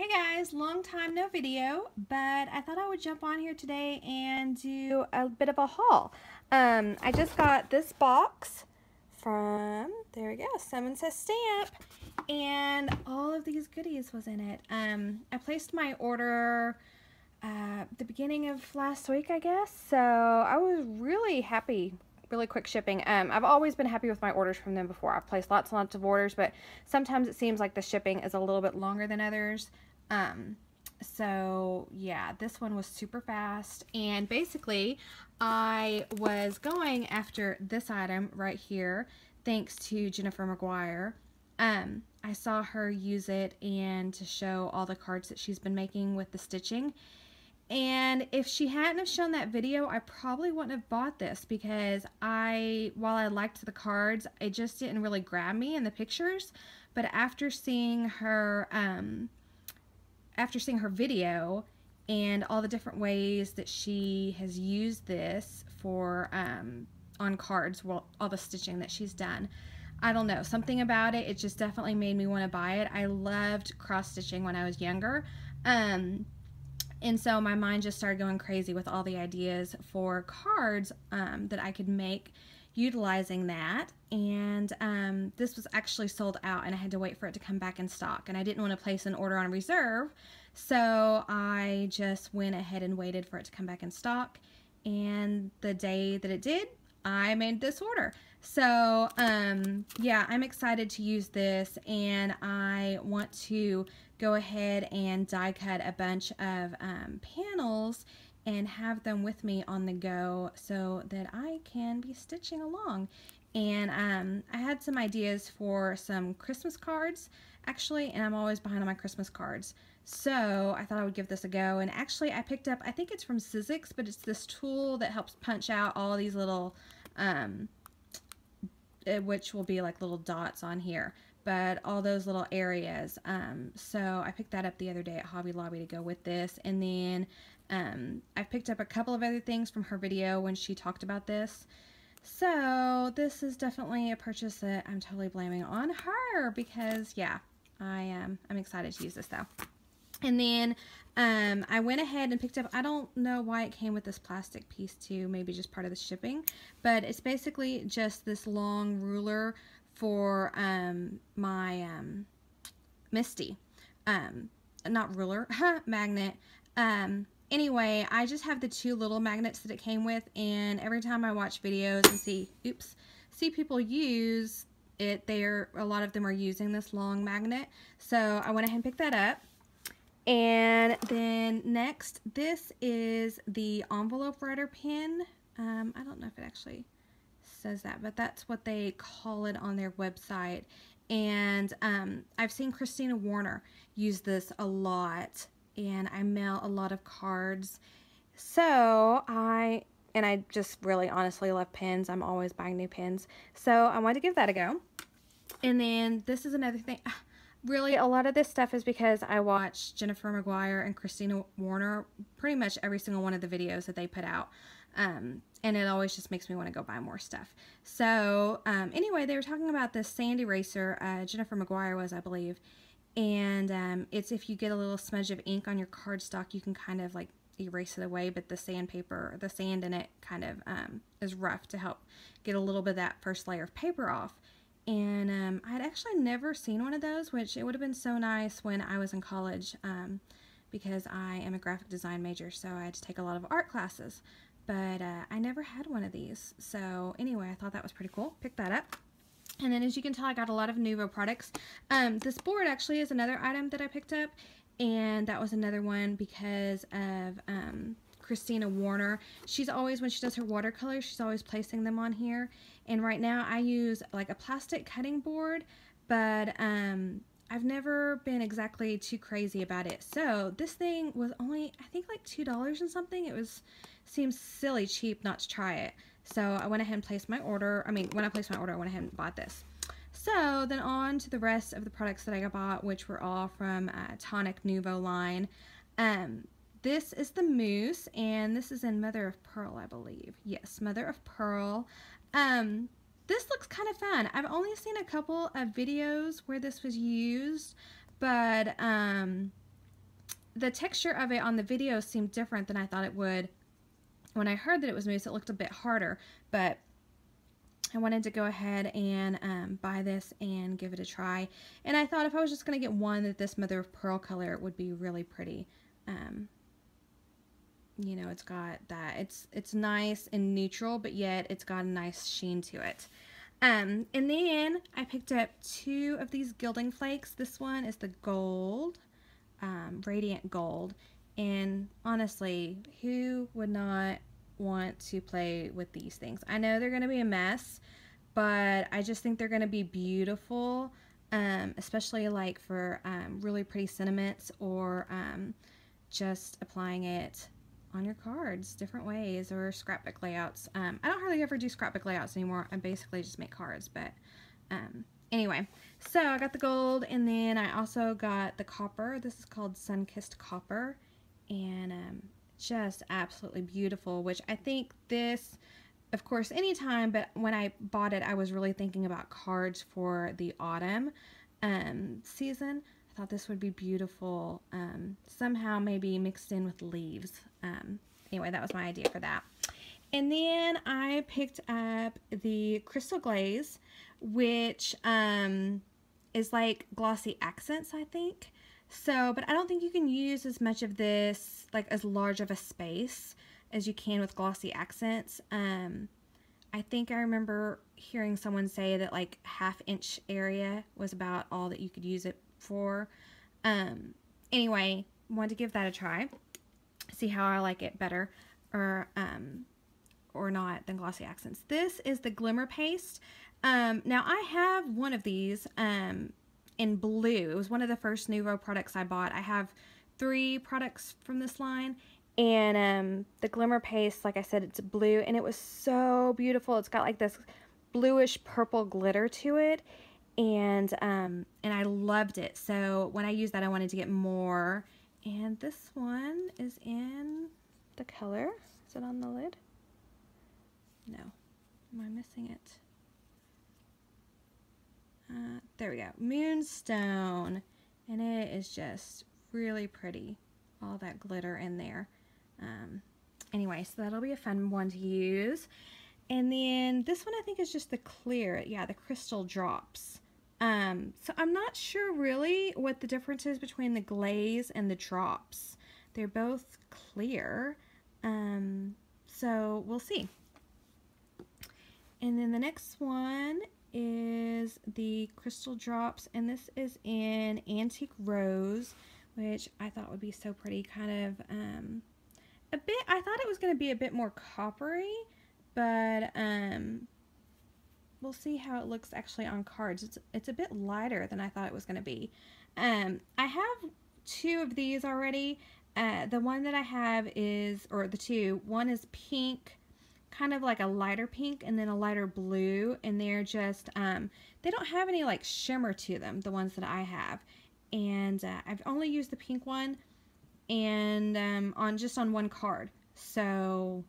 Hey guys, long time no video, but I thought I would jump on here today and do a bit of a haul. I just got this box from, there we go, Someone Says Stamp, and all of these goodies was in it. I placed my order the beginning of last week, I guess, so I was really happy. Really quick shipping. I've always been happy with my orders from them before. I've placed lots and lots of orders, but sometimes it seems like the shipping is a little bit longer than others. So yeah, this one was super fast, and basically I was going after this item right here thanks to Jennifer McGuire. I saw her use it and to show all the cards that she's been making with the stitching. And if she hadn't have shown that video, I probably wouldn't have bought this because while I liked the cards, it just didn't really grab me in the pictures. But after seeing her video and all the different ways that she has used this for on cards, well, all the stitching that she's done, I don't know, something about it just definitely made me want to buy it. I loved cross stitching when I was younger. And so my mind just started going crazy with all the ideas for cards that I could make utilizing that. And this was actually sold out, and I had to wait for it to come back in stock. And I didn't want to place an order on reserve, so I just went ahead and waited for it to come back in stock. And the day that it did, I made this order. So yeah, I'm excited to use this, and I want to go ahead and die cut a bunch of panels and have them with me on the go so that I can be stitching along. And I had some ideas for some Christmas cards actually, and I'm always behind on my Christmas cards, so I thought I would give this a go. And actually I picked up, I think it's from Sizzix, but it's this tool that helps punch out all these little which will be like little dots on here, but all those little areas. So I picked that up the other day at Hobby Lobby to go with this. And then I picked up a couple of other things from her video when she talked about this. So this is definitely a purchase that I'm totally blaming on her because yeah, I'm excited to use this though. And then I went ahead and picked up, I don't know why it came with this plastic piece too, maybe just part of the shipping, but it's basically just this long ruler for my Misty. Not ruler, magnet. Anyway, I just have the two little magnets that it came with, and every time I watch videos and see people use it, a lot of them are using this long magnet, so I went ahead and picked that up. And then next, this is the envelope writer pen. I don't know if it actually says that, but that's what they call it on their website. And I've seen Christina Warner use this a lot, and I mail a lot of cards. So I just really honestly love pens. I'm always buying new pens. So I wanted to give that a go. And then this is another thing. Really, a lot of this stuff is because I watch Jennifer McGuire and Christina Warner pretty much every single one of the videos that they put out. And it always just makes me want to go buy more stuff. So anyway, they were talking about this sand eraser. Jennifer McGuire was, I believe. And it's if you get a little smudge of ink on your cardstock, you can kind of like erase it away, but the sand in it kind of is rough to help get a little bit of that first layer of paper off. And I had actually never seen one of those, which it would have been so nice when I was in college because I am a graphic design major, so I had to take a lot of art classes. But I never had one of these. So anyway, I thought that was pretty cool. Picked that up. And then as you can tell, I got a lot of Nuvo products. This board actually is another item that I picked up, and that was another one because of Christina Warner. She's always, when she does her watercolors, she's always placing them on here. And right now I use like a plastic cutting board, but I've never been exactly too crazy about it. So this thing was only, I think, like $2 and something. Seems silly cheap not to try it. So I went ahead and placed my order. When I placed my order, I went ahead and bought this. So then on to the rest of the products that I bought, which were all from Tonic Nuvo line. This is the mousse, and this is in Mother of Pearl, I believe. Yes, Mother of Pearl. This looks kind of fun. I've only seen a couple of videos where this was used, but the texture of it on the video seemed different than I thought it would when I heard that it was mousse. It looked a bit harder, but I wanted to go ahead and buy this and give it a try. And I thought if I was just going to get one, that this mother of pearl color would be really pretty. You know, it's got that, it's nice and neutral, but yet it's got a nice sheen to it. And then I picked up 2 of these gilding flakes. This one is the gold, radiant gold, and honestly, who would not want to play with these things? I know they're going to be a mess, but I just think they're going to be beautiful, especially like for really pretty sentiments, or just applying it on your cards different ways, or scrapbook layouts. I don't hardly ever do scrapbook layouts anymore. I basically just make cards, but anyway, so I got the gold, and then I also got the copper. This is called Sun-Kissed Copper, and just absolutely beautiful, which I think this, of course, anytime, but when I bought it, I was really thinking about cards for the autumn season. I thought this would be beautiful, somehow maybe mixed in with leaves. Anyway, that was my idea for that. And then I picked up the Crystal Glaze, which is like glossy accents, I think. So, but I don't think you can use as much of this, like as large of a space as you can with glossy accents. I think I remember hearing someone say that like 1/2 inch area was about all that you could use it for. Anyway, wanted to give that a try, see how I like it better or not than glossy accents. This is the Glimmer Paste. Now I have one of these in blue. It was one of the first Nuvo products I bought. I have 3 products from this line, and the Glimmer Paste, like I said, it's blue, and it was so beautiful. It's got like this bluish purple glitter to it, and I loved it. So when I used that, I wanted to get more, and this one is in the color. Is it on the lid? No. Am I missing it? There we go. Moonstone. And it is just really pretty. All that glitter in there. Anyway, so that'll be a fun one to use. And then this one I think is just the clear. Yeah, the Crystal Drops. So I'm not sure really what the difference is between the glaze and the drops. They're both clear. So we'll see. And then the next one is the Crystal Drops, and this is in Antique Rose, which I thought would be so pretty. Kind of a bit, I thought it was going to be a bit more coppery, but we'll see how it looks actually on cards. It's a bit lighter than I thought it was going to be. I have 2 of these already. The one that I have is, or the 2, one is pink, kind of like a lighter pink, and then a lighter blue, and they're just, they don't have any like shimmer to them, the ones that I have. And I've only used the pink one, and on one card. So,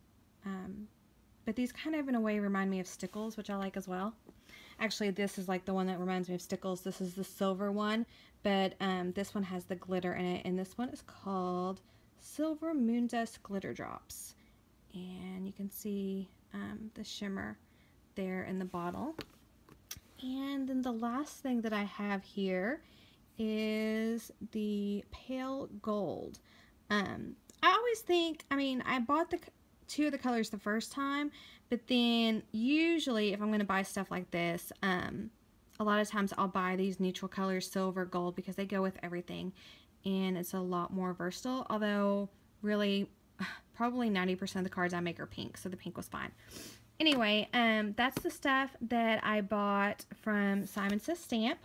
but these kind of in a way remind me of Stickles, which I like as well. Actually, this is like the one that reminds me of Stickles. This is the silver one, but this one has the glitter in it, and this one is called Silver Moondust Glitter Drops. And you can see the shimmer there in the bottle. And then the last thing that I have here is the Pale Gold. I always think, I mean, I bought the 2 of the colors the first time, but then usually if I'm going to buy stuff like this, a lot of times I'll buy these neutral colors, silver, gold, because they go with everything, and it's a lot more versatile. Although really probably 90% of the cards I make are pink, so the pink was fine. Anyway, that's the stuff that I bought from Simon Says Stamp.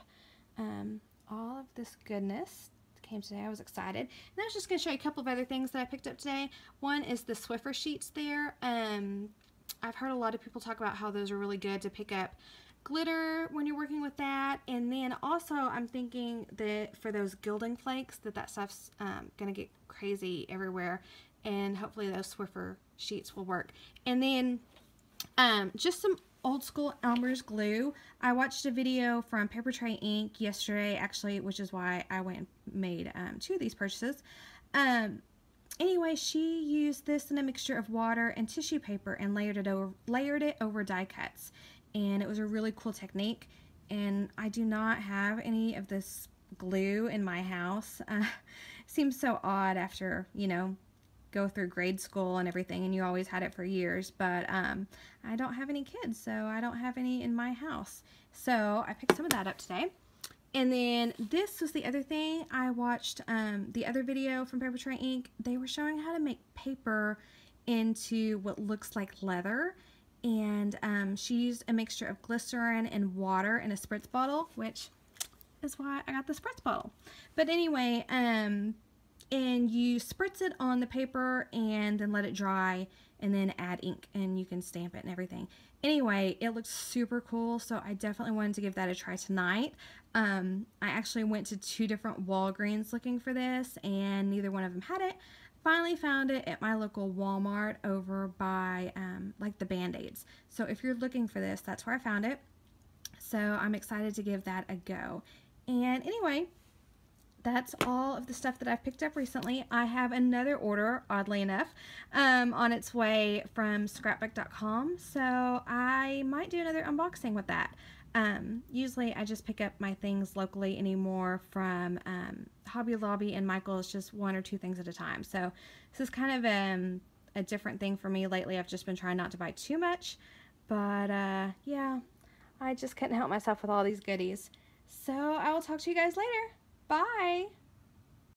All of this goodness came today. I was excited. And I was just going to show you a couple of other things that I picked up today. One is the Swiffer sheets there. I've heard a lot of people talk about how those are really good to pick up glitter when you're working with that. And then also I'm thinking that for those gilding flakes, that stuff's going to get crazy everywhere. And hopefully those Swiffer sheets will work. And then just some old school Elmer's glue. I watched a video from Paper Tray Ink yesterday, actually, which is why I went and made 2 of these purchases. Anyway, she used this in a mixture of water and tissue paper and layered it over die cuts. And it was a really cool technique. And I do not have any of this glue in my house. Seems so odd after, you know, go through grade school and everything, and you always had it for years. But I don't have any kids, so I don't have any in my house. So I picked some of that up today. And then this was the other thing. I watched the other video from Paper Tray Ink. They were showing how to make paper into what looks like leather. And she used a mixture of glycerin and water in a spritz bottle, which is why I got the spritz bottle. But anyway, and you spritz it on the paper and then let it dry and then add ink and you can stamp it and everything. Anyway, it looks super cool, so I definitely wanted to give that a try tonight. I actually went to 2 different Walgreens looking for this, and neither one of them had it. Finally found it at my local Walmart over by like the Band-Aids. So if you're looking for this, that's where I found it. So I'm excited to give that a go. And anyway, that's all of the stuff that I've picked up recently. I have another order, oddly enough, on its way from scrapbook.com, so I might do another unboxing with that. Usually I just pick up my things locally anymore from Hobby Lobby and Michael's, just 1 or 2 things at a time. So this is kind of a different thing for me lately. I've just been trying not to buy too much, but yeah, I just couldn't help myself with all these goodies. So I will talk to you guys later. Bye!